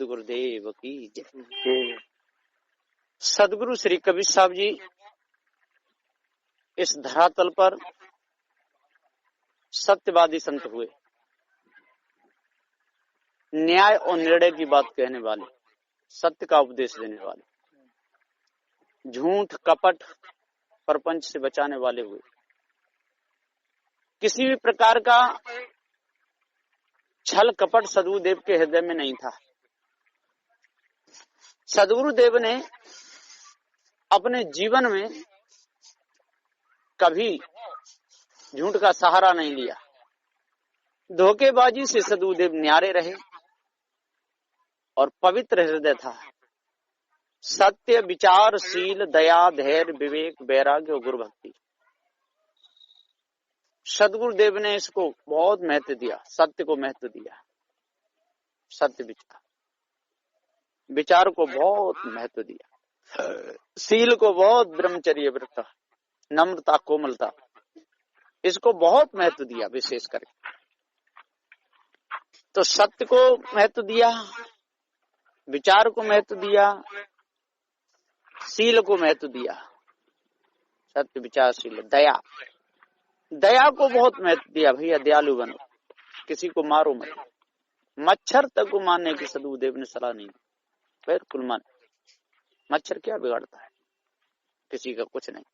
सदगुरुदेव की जय। सदगुरु श्री कबीर साहब जी इस धरातल पर सत्यवादी संत हुए, न्याय और निर्णय की बात कहने वाले, सत्य का उपदेश देने वाले, झूठ कपट प्रपंच से बचाने वाले हुए। किसी भी प्रकार का छल कपट सदगुरुदेव के हृदय में नहीं था। सदगुरुदेव ने अपने जीवन में कभी झूठ का सहारा नहीं लिया। धोखेबाजी से सदगुरुदेव न्यारे रहे और पवित्र हृदय था। सत्य, विचारशील, दया, धैर्य, विवेक, वैराग्य और गुरु भक्ति, सदगुरुदेव ने इसको बहुत महत्व दिया। सत्य को महत्व दिया, सत्य विचार को बहुत महत्व दिया, शील को बहुत, ब्रह्मचर्य, व्रत, नम्रता, कोमलता, इसको बहुत महत्व दिया विशेष करके। तो सत्य को महत्व दिया, विचार को महत्व दिया, शील को महत्व दिया। सत्य, विचार, शील, दया को बहुत महत्व दिया। भैया दयालु बनो, किसी को मारो मत। मच्छर तक को मारने की सदगुरुदेव ने सलाह नहीं, बिल्कुल मान। मच्छर क्या बिगाड़ता है, किसी का कुछ नहीं।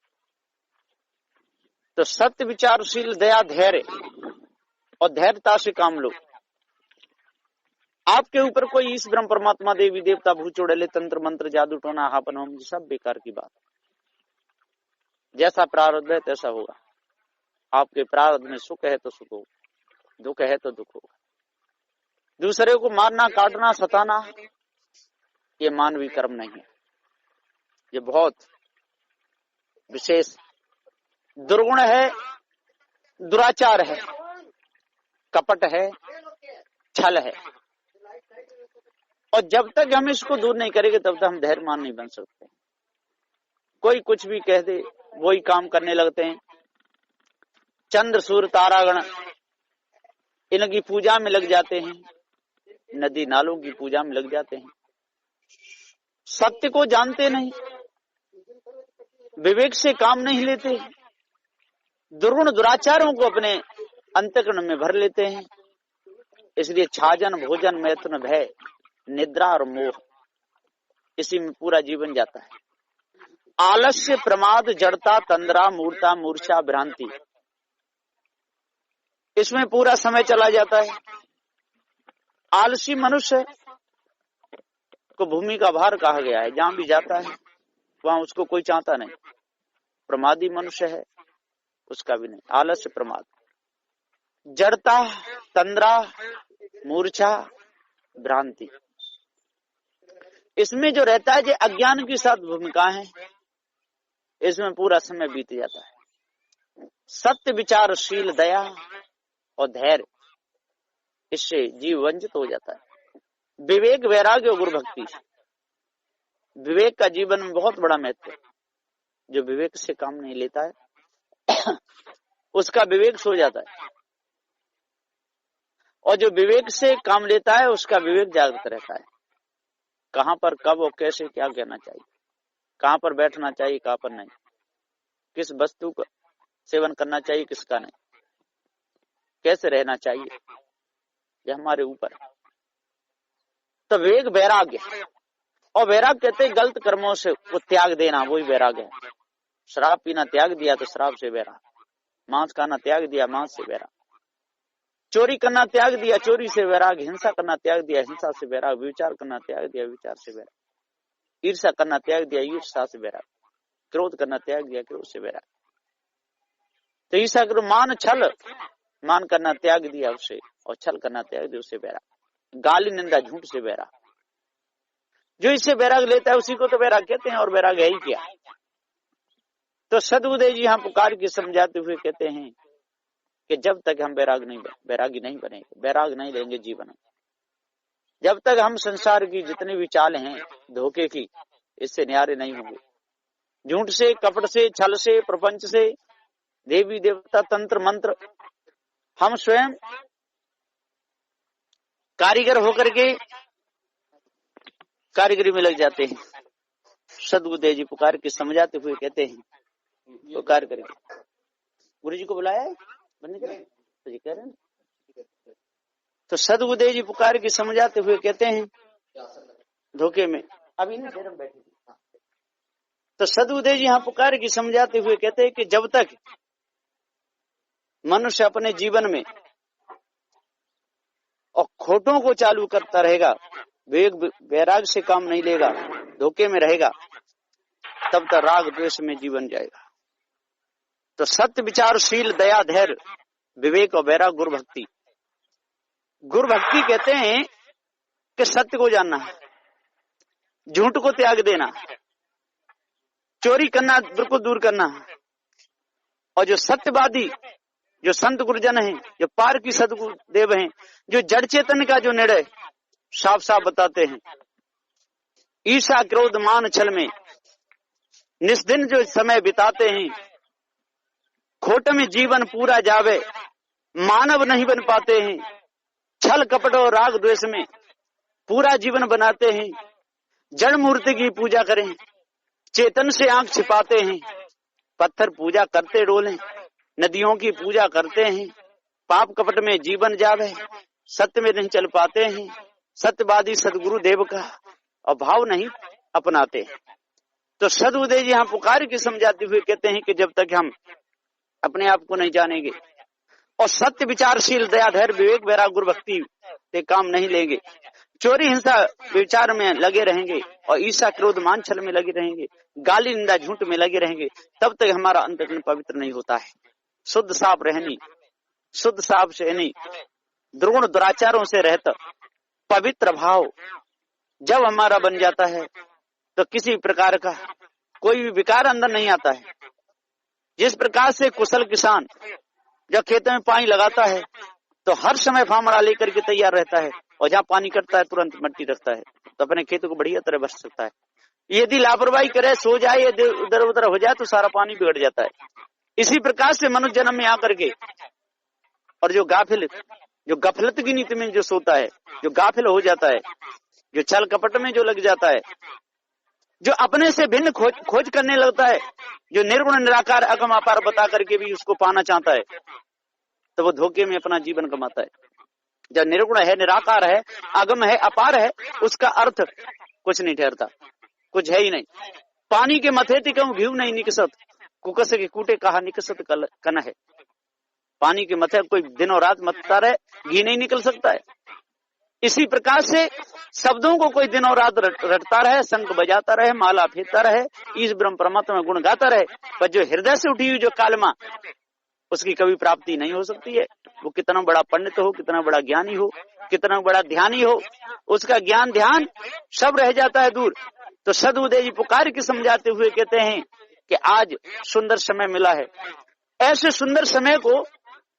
तो सत्य, विचारशील, दया, धैर्य और धैर्यता से काम लो। आपके ऊपर कोई इस ब्रह्म परमात्मा, देवी देवता, भूत चुड़ैले, तंत्र मंत्र, जादू टोना, हापन होम, सब बेकार की बात। जैसा प्रारब्ध है तैसा होगा। आपके प्रारब्ध में सुख है तो सुख होगा, दुख है तो दुख होगा। दूसरे को मारना, काटना, सताना, ये मानवीय कर्म नहीं है। ये बहुत विशेष दुर्गुण है, दुराचार है, कपट है, छल है। और जब तक हम इसको दूर नहीं करेंगे तब तक हम धैर्यमान नहीं बन सकते। कोई कुछ भी कह दे वही काम करने लगते हैं। चंद्र सूर्य तारागण इनकी पूजा में लग जाते हैं, नदी नालों की पूजा में लग जाते हैं। सत्य को जानते नहीं, विवेक से काम नहीं लेते, दुर्गुण दुराचारों को अपने अंतःकरण में भर लेते हैं। इसलिए छाजन, भोजन, मैथुन, भय, निद्रा और मोह, इसी में पूरा जीवन जाता है। आलस्य, प्रमाद, जड़ता, तंद्रा, मूर्ता, मूर्छा, भ्रांति, इसमें पूरा समय चला जाता है। आलसी मनुष्य को भूमि का भार कहा गया है। जहां भी जाता है वहां उसको कोई चाहता नहीं। प्रमादी मनुष्य है, उसका भी नहीं। आलस्य, प्रमाद, जड़ता, तंद्रा, मूर्छा, भ्रांति, इसमें जो रहता है, जो अज्ञान की साथ भूमिका है, इसमें पूरा समय बीत जाता है। सत्य, विचारशील, दया और धैर्य, इससे जीव वंचित हो जाता है। विवेक, वैराग्य और गुरु भक्ति, विवेक का जीवन में बहुत बड़ा महत्व है। जो विवेक से काम नहीं लेता है उसका विवेक सो जाता है, और जो विवेक से काम लेता है उसका विवेक जागृत रहता है। कहां पर, कब और कैसे क्या कहना चाहिए, कहां पर बैठना चाहिए, कहां पर नहीं, किस वस्तु का सेवन करना चाहिए, किसका नहीं, कैसे रहना चाहिए, ये हमारे ऊपर है। तो विवेक, वैराग्य, और वैराग्य कहते हैं गलत कर्मों से वो त्याग देना, वही वैराग्य है। शराब पीना त्याग दिया तो शराब से वैराग, मांस खाना त्याग दिया, मांस से वैराग, चोरी करना त्याग दिया, चोरी से वैराग, हिंसा करना त्याग दिया, हिंसा से वैराग, विचार करना त्याग दिया, विचार से वैराग, ईर्ष्या करना त्याग दिया, ईर्ष्या से वैराग, क्रोध करना त्याग दिया, क्रोध से वैराग। तो ईर्ष्या करो, मान, छल, मान करना त्याग दिया उससे, और छल करना त्याग दिया, उससे वैराग, गाली, निंदा, झूठ से वैराग। जो इससे वैराग लेता है उसी को तो वैराग कहते हैं, और वैराग है ही क्या। तो सदगुरुदेव जी यहाँ पुकार के समझाते हुए कहते हैं कि जब तक हम वैरागी नहीं बनेंगे, वैराग नहीं लेंगे जीवन में, जब तक हम संसार की जितनी भी चाल हैं धोखे की, इससे न्यारे नहीं होंगे। झूठ से, कपट से, छल से, प्रपंच से, देवी देवता, तंत्र मंत्र, हम स्वयं कारीगर होकर के कारीगरी में लग जाते हैं। सदगुरुदेव जी पुकार के समझाते हुए कहते हैं, पुकार करके गुरु जी को बुलाया है बनने के लिए, तो जी कह रहे हैं। तो सदगुरुदेव जी पुकार के समझाते हुए कहते हैं धोखे में अभी नहीं शर्म बैठी। तो सदगुरुदेव जी यहाँ पुकार की समझाते हुए कहते हैं कि जब तक मनुष्य अपने जीवन में और खोटों को चालू करता रहेगा, विवेक वैराग से काम नहीं लेगा, धोखे में रहेगा, तब तक राग द्वेष में जीवन जाएगा। तो सत्य विचारशील दया धैर्य विवेक और वैराग गुरु भक्ति। गुरु भक्ति कहते हैं कि सत्य को जानना, झूठ को त्याग देना, चोरी करना बिल्कुल दूर करना। और जो सत्यवादी, जो संत गुरुजन हैं, जो पार की सदगुरुदेव हैं, जो जड़ चेतन का जो निर्णय साफ साफ बताते हैं, ईर्ष्या क्रोध मान छल में निस्दिन जो समय बिताते हैं, खोट में जीवन पूरा जावे, मानव नहीं बन पाते हैं, छल कपट और राग द्वेष में पूरा जीवन बनाते हैं, जड़ मूर्ति की पूजा करें, चेतन से आंख छिपाते हैं, पत्थर पूजा करते डोलें, नदियों की पूजा करते हैं, पाप कपट में जीवन जावे, सत्य में नहीं चल पाते हैं, सत्यवादी सदगुरु देव का अभाव नहीं अपनाते हैं। तो सदगुरुदेव जी यहाँ पुकार के समझाते हुए कहते हैं कि जब तक हम अपने आप को नहीं जानेंगे और सत्य विचारशील दया धैर्य विवेक वैराग गुरु भक्ति से काम नहीं लेंगे, चोरी हिंसा विचार में लगे रहेंगे और ईर्ष्या क्रोध मान छल में लगे रहेंगे, गाली निंदा झूठ में लगे रहेंगे, तब तक हमारा अंतःकरण पवित्र नहीं होता है। शुद्ध साफ रहनी, शुद्ध साफ सहनी, द्रोण दुराचारों से रहता पवित्र भाव जब हमारा बन जाता है तो किसी प्रकार का कोई भी विकार अंदर नहीं आता है। जिस प्रकार से कुशल किसान जब खेत में पानी लगाता है तो हर समय फावड़ा लेकर के तैयार रहता है, और जहाँ पानी कटता है तुरंत मिट्टी रखता है, तो अपने खेतों को बढ़िया तरह बच सकता है। यदि लापरवाही करे, सो जाए, इधर उधर हो जाए तो सारा पानी बिगड़ जाता है। इसी प्रकार से मनुष्य जन्म में आकर के और जो गाफिल, जो गफलत की नीति में जो सोता है, जो गाफिल हो जाता है, जो छल कपट में जो लग जाता है, जो अपने से भिन्न खोज करने लगता है, जो निर्गुण निराकार अगम अपार बता करके भी उसको पाना चाहता है, तो वो धोखे में अपना जीवन कमाता है। जब निर्गुण है, निराकार है, अगम है, अपार है, उसका अर्थ कुछ नहीं ठहरता, कुछ है ही नहीं। पानी के मथे टिकम घीव नहीं निकसत, कुकस के कूटे कहा निकसत कन है। पानी के मथे कोई दिन और रात मतता रहे, घी नहीं निकल सकता है। इसी प्रकार से शब्दों को कोई दिन और रात रटता रहे, शंख बजाता रहे, माला फेरता रहे, ईश ब्रह्म परमात्मा गुण गाता रहे, पर जो हृदय से उठी हुई जो कालमा, उसकी कभी प्राप्ति नहीं हो सकती है। वो कितना बड़ा पंडित हो, कितना बड़ा ज्ञानी हो, कितना बड़ा ध्यानी हो, उसका ज्ञान ध्यान सब रह जाता है दूर। तो सदगुरुदेव जी पुकार के समझाते हुए कहते हैं कि आज सुंदर समय मिला है। ऐसे सुंदर समय को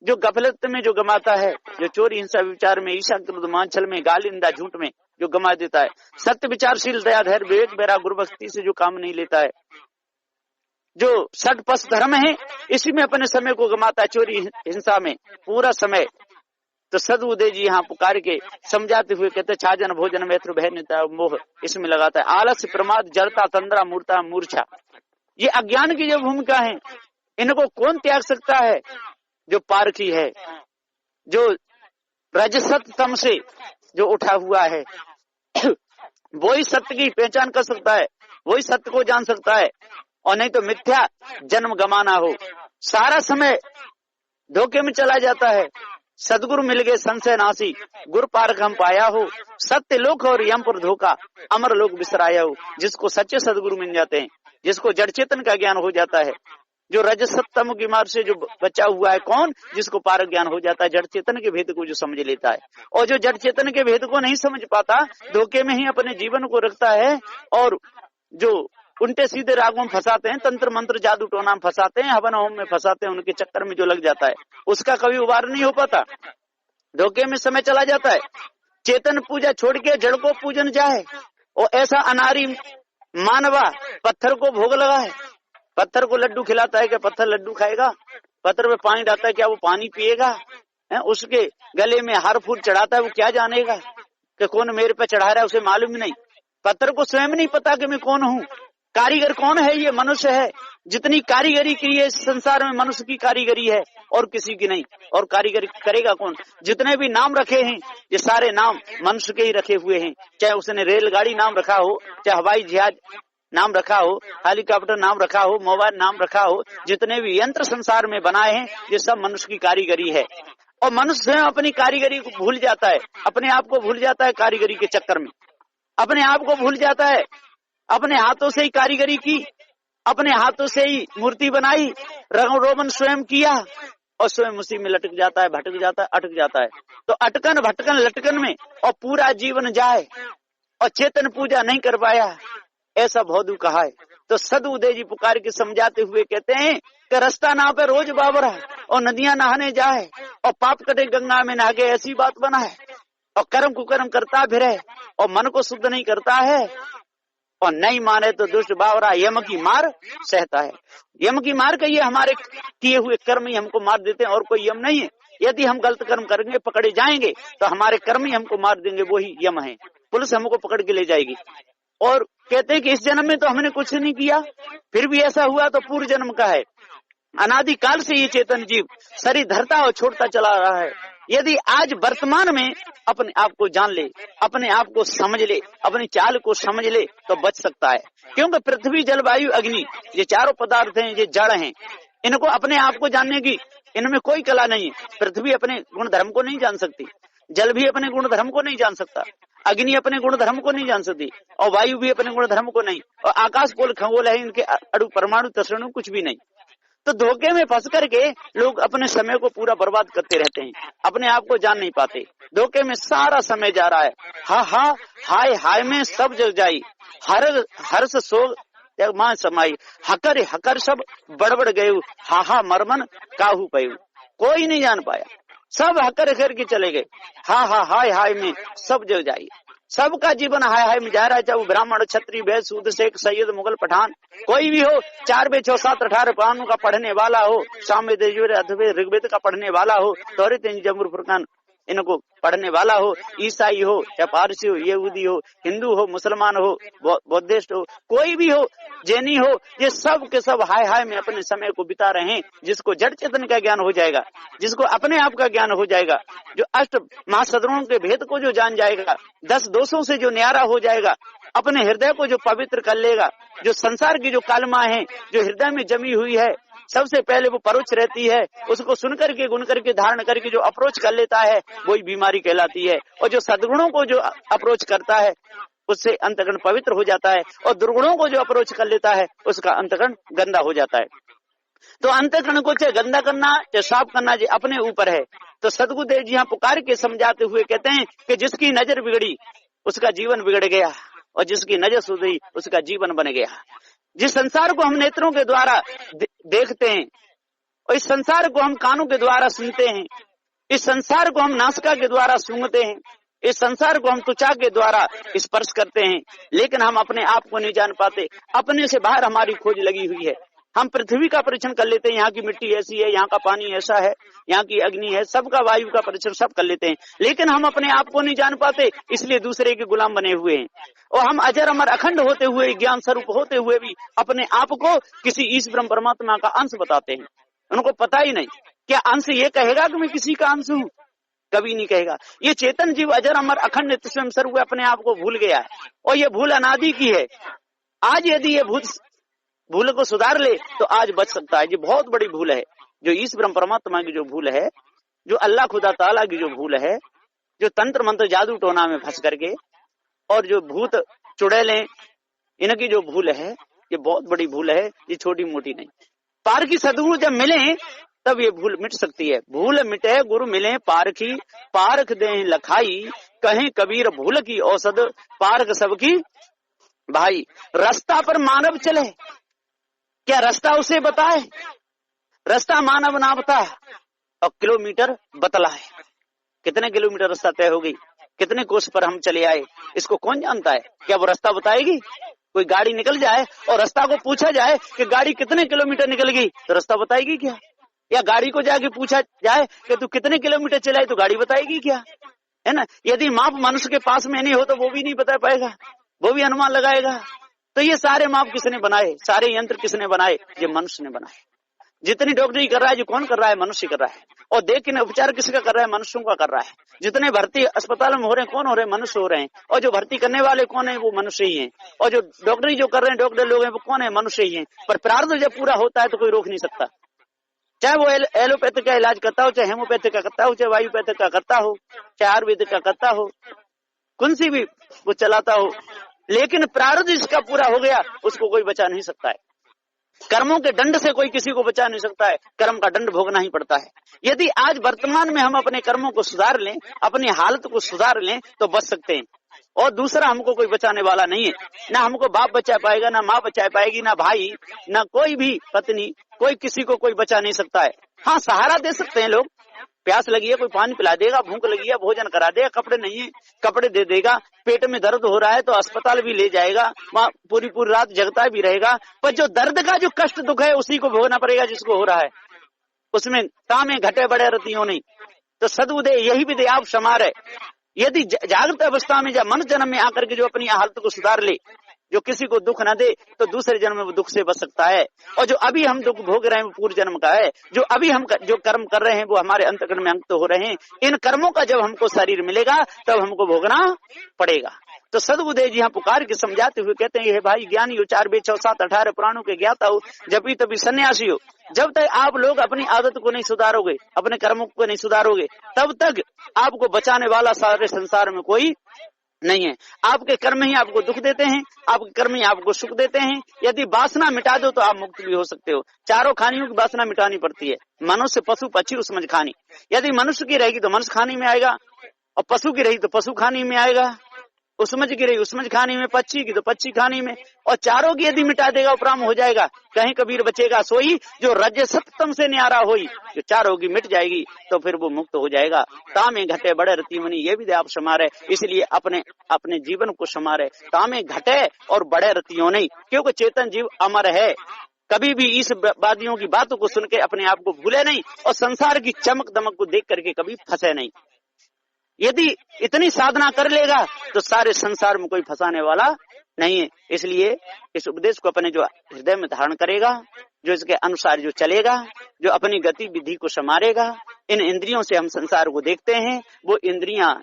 जो गफलत में जो गमाता है, जो चोरी हिंसा विचार में, ईर्ष्या क्रोध मान छल में, गाली निंदा झूठ में जो गमा देता है, सत्य विचारशील दया धैर्य विवेक वैराग गुरु भक्ति से जो काम नहीं लेता है, जो षट पथ धर्म है इसी में अपने समय को गमाता है, चोरी हिंसा में पूरा समय। तो सदगुरुदेव जी यहाँ पुकार के समझाते हुए कहते छाजन भोजन मैत्र भय निता मोह इसमें लगाता है, आलस्य प्रमाद जड़ता तंद्रा मूर्ता मूर्छा। ये अज्ञान की जो भूमिका है, इनको कौन त्याग सकता है? जो पारखी है, जो रजसत तम से जो उठा हुआ है, वही सत्य की पहचान कर सकता है, वही सत्य को जान सकता है। और नहीं तो मिथ्या जन्म गमाना हो, सारा समय धोखे में चला जाता है। सदगुरु मिल गए संशय नासी, गुरु पारख हम पाया हो, सत्य लोक और यम पर धोखा अमर लोक बिसराया हो। जिसको सच्चे सदगुरु मिल जाते हैं, जिसको जड़ चेतन का ज्ञान हो जाता है, जो रजसतम की मार्ग से जो बचा हुआ है, कौन? जिसको पारक ज्ञान हो जाता है, जड़ चेतन के भेद को जो समझ लेता है। और जो जड़ चेतन के भेद को नहीं समझ पाता, धोखे में ही अपने जीवन को रखता है, और जो उल्टे सीधे रागों में फंसाते हैं, तंत्र मंत्र जादू टोना में फंसाते हैं, हवन होम में फंसाते हैं, उनके चक्कर में जो लग जाता है उसका कभी उबार नहीं हो पाता, धोखे में समय चला जाता है। चेतन पूजा छोड़ के जड़ को पूजन जाए, और ऐसा अनारी मानवा पत्थर को भोग लगा है, पत्थर को लड्डू खिलाता है कि पत्थर लड्डू खाएगा, पत्थर में पानी डालता है क्या वो पानी पिएगा, उसके गले में हार फूल चढ़ाता है, वो क्या जानेगा कि कौन मेरे पे चढ़ा रहा है, उसे मालूम ही नहीं। पत्थर को स्वयं नहीं पता कि मैं कौन हूँ। कारीगर कौन है? ये मनुष्य है। जितनी कारीगरी की है इस संसार में मनुष्य की कारीगरी है और किसी की नहीं। और कारीगरी करेगा कौन? जितने भी नाम रखे हैं ये सारे नाम मनुष्य के ही रखे हुए हैं। चाहे उसने रेलगाड़ी नाम रखा हो, चाहे हवाई जहाज नाम रखा हो, हेलीकॉप्टर नाम रखा हो, मोबाइल नाम रखा हो, जितने भी यंत्र संसार में बनाए हैं ये सब मनुष्य की कारीगरी है। और मनुष्य स्वयं अपनी कारीगरी को भूल जाता है, अपने आप को भूल जाता है कारीगरी के चक्कर में, अपने आप को भूल जाता है। अपने हाथों से ही कारीगरी की, अपने हाथों से ही मूर्ति बनाई, रंग रोगन स्वयं किया और स्वयं उसी में लटक जाता है, भटक जाता है, अटक जाता है। तो अटकन भटकन लटकन में और पूरा जीवन जाए और चेतन पूजा नहीं कर पाया, ऐसा भौदू कहा है। तो सदुदय जी पुकार के समझाते हुए कहते हैं कि रास्ता ना पे रोज बाबरा और नदियां नहाने जाए और पाप कटे गंगा में नहा गए, ऐसी बात बना है। और कर्म कुकर्म करता फिरे और मन को शुद्ध नहीं करता है और नहीं माने तो दुष्ट बावरा यम की मार सहता है। यम की मार कहिए, हमारे किए हुए कर्म ही हमको मार देते हैं और कोई यम नहीं है। यदि हम गलत कर्म करेंगे पकड़े जाएंगे तो हमारे कर्म ही हमको मार देंगे, वो ही यम है। पुलिस हमको पकड़ के ले जाएगी। और कहते हैं कि इस जन्म में तो हमने कुछ नहीं किया, फिर भी ऐसा हुआ तो पूर्व जन्म का है। अनादि काल से ये चेतन जीव शरीर धरता और छोड़ता चला रहा है। यदि आज वर्तमान में अपने आप को जान ले, अपने आप को समझ ले, अपनी चाल को समझ ले तो बच सकता है। क्योंकि पृथ्वी जल वायु अग्नि ये चारों पदार्थ हैं, ये जड़ हैं। इनको अपने आप को जानने की इनमें कोई कला नहीं है। पृथ्वी अपने गुण धर्म को नहीं जान सकती, जल भी अपने गुण धर्म को नहीं जान सकता, अग्नि अपने गुण धर्म को नहीं जान सकती और वायु भी अपने गुण धर्म को नहीं, और आकाश कोल खगोल है, इनके अणु परमाणु तसरणु कुछ भी नहीं। तो धोखे में फंस करके लोग अपने समय को पूरा बर्बाद करते रहते हैं, अपने आप को जान नहीं पाते। धोखे में सारा समय जा रहा है। हा हा हाय हाय में सब जग जाई, हर्ष सोग मां समाई, हकर हकर सब बड़बड़ गये, हा हा मरमन काहू पयु। कोई नहीं जान पाया, सब हकर हकर के चले गए। हा हा हाय हाय में सब जग जाई, सबका जीवन हाय हाय में जा रहा है। चाहे वो ब्राह्मण क्षत्रिय वैश्य शूद्र शेख सैयद मुगल पठान कोई भी हो, 4 वेद 6 7 18 पुराणों का पढ़ने वाला हो, सामवेद यजुर्वेद अथर्ववेद ऋग्वेद का पढ़ने वाला हो, तौरात जबूर फुरकान इनको पढ़ने वाला हो, ईसाई हो या पारसी हो, यहूदी हो, हिंदू हो, मुसलमान हो, बौद्धिस्ट हो, कोई भी हो, जैनी हो, ये सब के सब हाय हाय में अपने समय को बिता रहे हैं। जिसको जड़ चेतन का ज्ञान हो जाएगा, जिसको अपने आप का ज्ञान हो जाएगा, जो अष्ट महासदगुणों के भेद को जो जान जाएगा, 10 दोषों से जो न्यारा हो जाएगा, अपने हृदय को जो पवित्र कर लेगा, जो संसार की जो कालमा है जो हृदय में जमी हुई है, सबसे पहले वो परोक्ष रहती है, उसको सुन करके गुण करके धारण करके जो अप्रोच कर लेता है वही बीमारी कहलाती है। और जो सद्गुणों को जो अप्रोच करता है उससे अंतःकरण पवित्र हो जाता है, और दुर्गुणों को जो अप्रोच कर लेता है उसका अंतःकरण गंदा हो जाता है। तो अंतःकरण को चाहे गंदा करना चाहे साफ करना जो अपने ऊपर है। तो सदगुरुदेव जी यहाँ पुकार के समझाते हुए कहते हैं कि जिसकी नजर बिगड़ी उसका जीवन बिगड़ गया, और जिसकी नजर सुधरी उसका जीवन बन गया। जिस संसार को हम नेत्रों के द्वारा देखते हैं, और इस संसार को हम कानों के द्वारा सुनते हैं, इस संसार को हम नासिका के द्वारा सूंघते हैं, इस संसार को हम त्वचा के द्वारा स्पर्श करते हैं, लेकिन हम अपने आप को नहीं जान पाते। अपने से बाहर हमारी खोज लगी हुई है। हम पृथ्वी का परीक्षण कर लेते हैं, यहाँ की मिट्टी ऐसी है, यहाँ का पानी ऐसा है, यहाँ की अग्नि है, सबका वायु का परीक्षण सब कर लेते हैं, लेकिन हम अपने आप को नहीं जान पाते, इसलिए दूसरे के गुलाम बने हुए हैं। और हम अजर अमर अखंड होते हुए, ज्ञान स्वरूप होते हुए भी अपने आप को किसी ईश ब्रह्म परमात्मा का अंश बताते हैं। उनको पता ही नहीं। क्या अंश ये कहेगा कि मैं किसी का अंश हूँ? कभी नहीं कहेगा। ये चेतन जीव अजर अमर अखंड नित्य स्वयं स्वरूप अपने आप को भूल गया है, और ये भूल अनादि की है। आज यदि ये भूल को सुधार ले तो आज बच सकता है। ये बहुत बड़ी भूल है जो ईश ब्रह्म परमात्मा की जो भूल है, जो अल्लाह खुदा ताला की जो भूल है, जो तंत्र मंत्र जादू टोना में फंस करके और जो भूत चुड़ैलें इनकी जो भूल है, ये बहुत बड़ी भूल है, ये छोटी मोटी नहीं। पार की सदगुरु जब मिले तब ये भूल मिट सकती है। भूल मिटे गुरु मिले पारखी, पारख दे लखाई, कहें कबीर भूल की औसत, पारख सबकी भाई। रास्ता पर मानव चले, क्या रास्ता उसे बताए? रास्ता मानव ना बता, और किलोमीटर बतला है। कितने किलोमीटर रास्ता तय हो गई, कितने कोस पर हम चले आए, इसको कौन जानता है? क्या वो रास्ता बताएगी? कोई गाड़ी निकल जाए और रास्ता को पूछा जाए कि गाड़ी कितने किलोमीटर निकल गई, तो रास्ता बताएगी क्या? या गाड़ी को जाके पूछा जाए कि तू कितने किलोमीटर चलाए, तो गाड़ी बताएगी क्या? है ना। यदि माप मनुष्य के पास में नहीं हो तो वो भी नहीं बता पाएगा। वो भी अनुमान लगाएगा। तो ये सारे माप किसने बनाए, सारे यंत्र किसने बनाए, ये मनुष्य ने बनाए। जितनी डॉक्टरी कर रहा है जो कौन कर रहा है, मनुष्य कर रहा है। और देख के उपचार किसका कर रहा है, मनुष्यों का कर रहा है। जितने भर्ती अस्पताल में हो रहे हैं कौन हो रहे हैं, मनुष्य हो रहे हैं। और जो भर्ती करने वाले कौन है, वो मनुष्य ही है। और जो डॉक्टरी जो कर रहे हैं डॉक्टर लोग हैं वो कौन है, मनुष्य ही है। पर प्रारब्ध जब पूरा होता है तो कोई रोक नहीं सकता। चाहे वो एलोपैथिक का इलाज करता हो, चाहे हेमोपैथिक का करता हो, चाहे वायुपैथिक का करता हो, चाहे आयुर्वेदिक का करता हो, कौन सी भी वो चलाता हो, लेकिन प्रारब्ध जिसका पूरा हो गया उसको कोई बचा नहीं सकता है। कर्मों के दंड से कोई किसी को बचा नहीं सकता है, कर्म का दंड भोगना ही पड़ता है। यदि आज वर्तमान में हम अपने कर्मों को सुधार लें, अपनी हालत को सुधार लें तो बच सकते हैं। और दूसरा हमको कोई बचाने वाला नहीं है। ना हमको बाप बचा पाएगा, ना माँ बचा पाएगी, ना भाई, ना कोई भी पत्नी, कोई किसी को कोई बचा नहीं सकता है। हाँ, सहारा दे सकते हैं लोग, प्यास लगी है कोई पानी पिला देगा, भूख लगी है भोजन करा देगा, कपड़े नहीं है कपड़े दे देगा, पेट में दर्द हो रहा है तो अस्पताल भी ले जाएगा, वहाँ पूरी पूरी रात जगता भी रहेगा। पर जो दर्द का जो कष्ट दुख है उसी को भोगना पड़ेगा जिसको हो रहा है। उसमें तामे घटे बड़े रतियों नहीं। तो सदुदय यही विधि आप समार है। यदि जागृत अवस्था में या मनुष्य जन्म में आकर के जो अपनी हालत को सुधार ले, जो किसी को दुख न दे, तो दूसरे जन्म में वो दुख से बच सकता है। और जो अभी हम दुख भोग रहे हैं वो पूर्व जन्म का है। जो अभी हम जो कर्म कर रहे हैं वो हमारे अंतःकरण में अंकित हो रहे हैं। इन कर्मों का जब हमको शरीर मिलेगा तब हमको भोगना पड़ेगा। तो सदबुद्धे जी यहाँ पुकार के समझाते हुए कहते हैं, भाई ज्ञानी हो, 4 वेद 6 7 18 पुराणों के ज्ञाता हो, जब भी तभी सन्यासी हो। जब तक आप लोग अपनी आदत को नहीं सुधारोगे, अपने कर्मों को नहीं सुधारोगे, तब तक आपको बचाने वाला सारे संसार में कोई नहीं है। आपके कर्म ही आपको दुख देते हैं, आपके कर्म ही आपको सुख देते हैं। यदि वासना मिटा दो तो आप मुक्त भी हो सकते हो। चारों खानियों की वासना मिटानी पड़ती है, मनुष्य पशु पक्षी उसमझ खानी। यदि मनुष्य की रहेगी तो मनुष्य खानी में आएगा, और पशु की रही तो पशु खानी में आएगा, उसमझ की रही उसमझ खानी में, पक्षी की तो पक्षी खानी में। और चारों की यदि मिटा देगा उपराम हो जाएगा। कहीं कबीर बचेगा सोई जो रज सप्तम से न्यारा होई। जो चारों की मिट जाएगी तो फिर वो मुक्त हो जाएगा। तामे घटे बड़े रति मुनि, ये भी आप समारे। इसलिए अपने अपने जीवन को समारे। तामे घटे और बड़े रतियों नहीं, क्योंकि चेतन जीव अमर है। कभी भी इस वादियों की बातों को सुन के अपने आप को भूले नहीं, और संसार की चमक दमक को देख करके कभी फंसे नहीं। यदि इतनी साधना कर लेगा तो सारे संसार में कोई फंसाने वाला नहीं है। इसलिए इस उपदेश को अपने जो हृदय में धारण करेगा, जो इसके अनुसार जो चलेगा, जो अपनी गतिविधि को संवारेगा। इन इंद्रियों से हम संसार को देखते हैं, वो इंद्रियां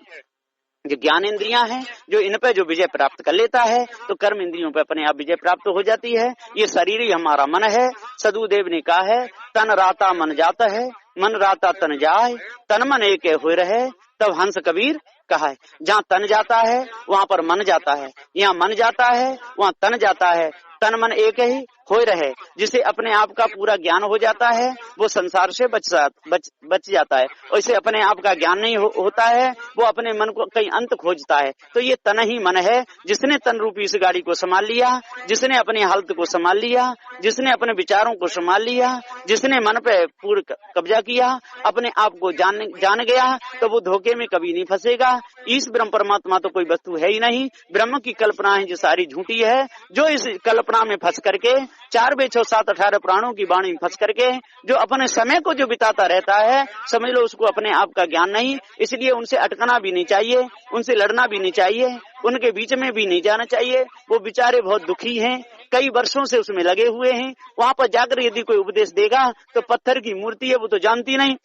जो ज्ञान इंद्रियां हैं, जो इन पे जो विजय प्राप्त कर लेता है तो कर्म इंद्रियों पे अपने आप विजय प्राप्त हो जाती है। ये शरीर ही हमारा मन है। सदुदेव ने कहा है, तन राता मन जाता है, मन राता तन जाए, तन मन एक हुए रहे। तब हंस कबीर कहा है, जहाँ तन जाता है वहाँ पर मन जाता है, यहाँ मन जाता है वहाँ तन जाता है। तन मन एक ही हो रहे, जिसे अपने आप का पूरा ज्ञान हो जाता है वो संसार से बच जाता है। और इसे अपने आप का ज्ञान नहीं होता है, वो अपने मन को कहीं अंत खोजता है। तो ये तन ही मन है, जिसने तन रूपी इस गाड़ी को संभाल लिया, जिसने अपनी हालत को संभाल लिया, जिसने अपने विचारों को संभाल लिया, जिसने मन पे पूर्ण कब्जा किया, अपने आप को जान गया, तो वो धोखे में कभी नहीं फंसेगा। इस ब्रह्म परमात्मा तो कोई वस्तु है ही नहीं। ब्रह्म की कल्पना है जो सारी झूठी है। जो इस कल्पना में फंस करके 4 वेद 6 7 18 प्राणों की वाणी में फंस करके जो अपने समय को जो बिताता रहता है, समझ लो उसको अपने आप का ज्ञान नहीं। इसलिए उनसे अटकना भी नहीं चाहिए, उनसे लड़ना भी नहीं चाहिए, उनके बीच में भी नहीं जाना चाहिए। वो बेचारे बहुत दुखी हैं, कई वर्षों से उसमें लगे हुए हैं। वहां पर जाकर यदि कोई उपदेश देगा तो पत्थर की मूर्ति है, वो तो जानती नहीं,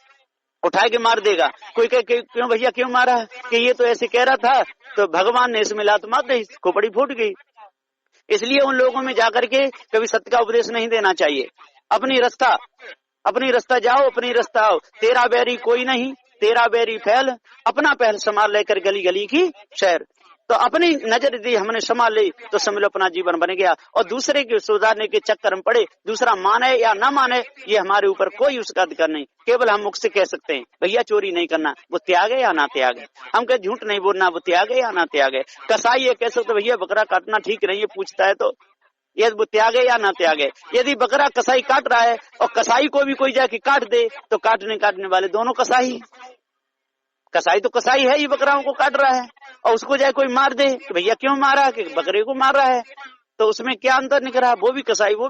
उठा के मार देगा। कोई कहे क्यों भैया क्यों मारा, कि ये तो ऐसे कह रहा था, तो भगवान ने इसमें लात मार दी, खोपड़ी फूट गई। इसलिए उन लोगों में जाकर के कभी सत्य का उपदेश नहीं देना चाहिए। अपनी रास्ता जाओ, अपनी रास्ता आओ। तेरा बैरी कोई नहीं, तेरा बैरी फैल, अपना पहल संभाल लेकर गली गली की शहर। तो अपनी नजर दी हमने संभाल ली तो समझ लो अपना जीवन बन गया। और दूसरे के सुधारने के चक्कर में पड़े, दूसरा माने या ना माने ये हमारे ऊपर कोई उसका अधिकार नहीं। केवल हम मुख से कह सकते हैं भैया चोरी नहीं करना, वो त्यागे या ना त्यागे। हम कहे झूठ नहीं बोलना, वो त्यागे या ना त्यागे। कसाई ये कह सकते भैया बकरा काटना ठीक नहीं है, पूछता है तो यदि वो त्यागे या ना त्यागे। यदि बकरा कसाई काट रहा है और कसाई को भी कोई जाके काट दे तो काटने वाले दोनों कसाई तो कसाई है, ये बकराओं को काट रहा है। और उसको जाए कोई मार दे कि भैया क्यों मारा, कि बकरे को मार रहा है, तो उसमें क्या अंतर निकल रहा है, वो भी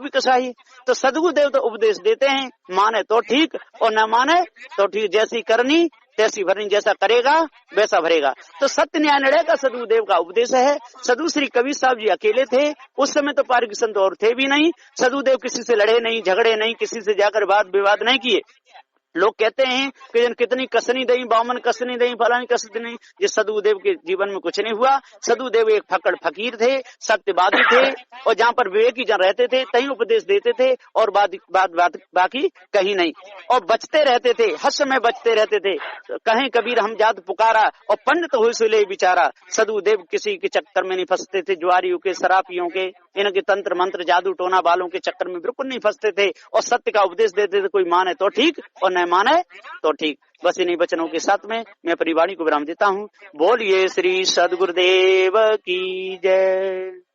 कसाई। तो सद्गुरुदेव तो उपदेश देते हैं, माने तो ठीक और न माने तो ठीक, जैसी करनी तैसी भरनी, जैसा करेगा वैसा भरेगा। तो सत्य न्याय निर्णय का सदगुरुदेव का उपदेश है। सदगुरु श्री कबीर साहब जी अकेले थे, उस समय तो पारगी संत और थे भी नहीं। सदगुरुदेव किसी से लड़े नहीं, झगड़े नहीं, किसी से जाकर वाद विवाद नहीं किए। लोग कहते हैं कि कितनी कसनी दई, बामन कसनी दई, फलानी कसनी नहीं, ये सदगुरुदेव के जीवन में कुछ नहीं हुआ। सदगुरुदेव एक फकड़ फकीर थे, सत्यवादी थे, और जहाँ पर विवेकी जन रहते थे तहीं उपदेश देते थे, और बाकी कहीं नहीं, और बचते रहते थे, हर समय बचते रहते थे। कहें कबीर हम जात पुकारा, और पंडित हुए सुले बिचारा। सदगुरुदेव किसी के चक्कर में नहीं फंसते थे, जुआरियों के, शराबियों के, इनके तंत्र मंत्र जादू टोना बालों के चक्कर में बिल्कुल नहीं फंसते थे, और सत्य का उपदेश देते थे। कोई माने तो ठीक और न माने तो ठीक। बस इन्हीं वचनों के साथ में मैं अपनी वाणी को विराम देता हूँ। बोलिए श्री सदगुरुदेव की जय।